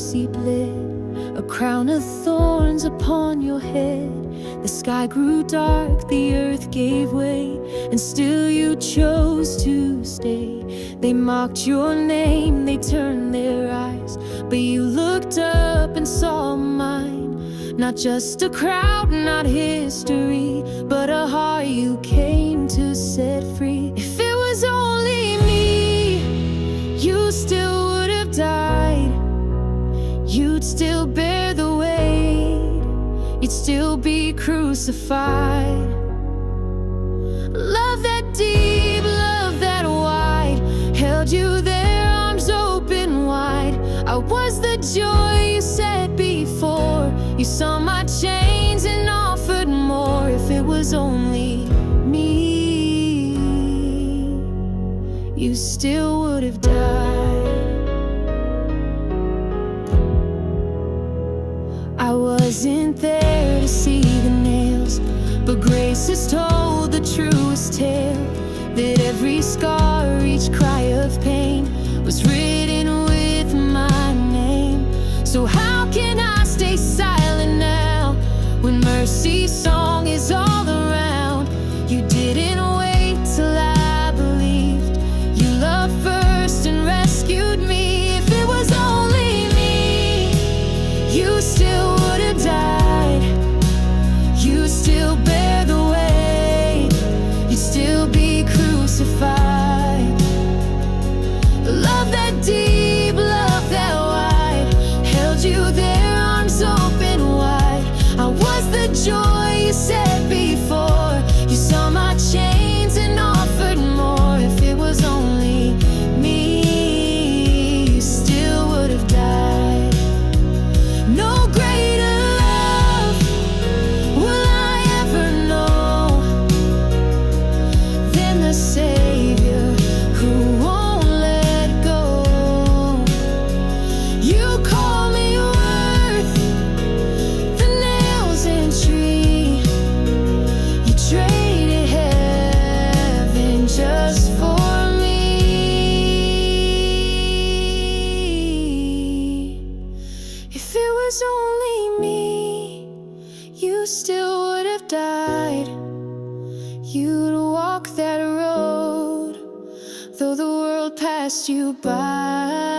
seat lit, a crown of thorns upon your head. The sky grew dark, the earth gave way, and still you chose to stay. They mocked your name, they turned their eyes, but you looked up and saw mine. Not just a crowd, not history, but a heart you came to set free. If it was only me, you still would have died. You'd still bear the weight, you'd still be crucified. Love that deep, love that wide, held you there, arms open wide. I was the joy you set before. You saw my chains and offered more. If it was only me, you still would have died. I wasn't there to see the nails, but grace has told the truest tale, that every scar, each cry of pain was written with my name. So how can I stay silent now, when mercy's song is all around? You didn't wait till I believed, you loved first and rescued me. If it was only me, you still would have died. You still bear the weight, you'd still be crucified. Love that deep, love that wide, held you there, arms open wide. I was the joy you set before. You saw my chains and offered more. If it was only me, you still would have died. No greater love will I ever know than the Savior who won't let go. You call me worth the nails and tree. You traded heaven just for me. If it was only me, you still would have died. You'd walk that road, though the world passed you by.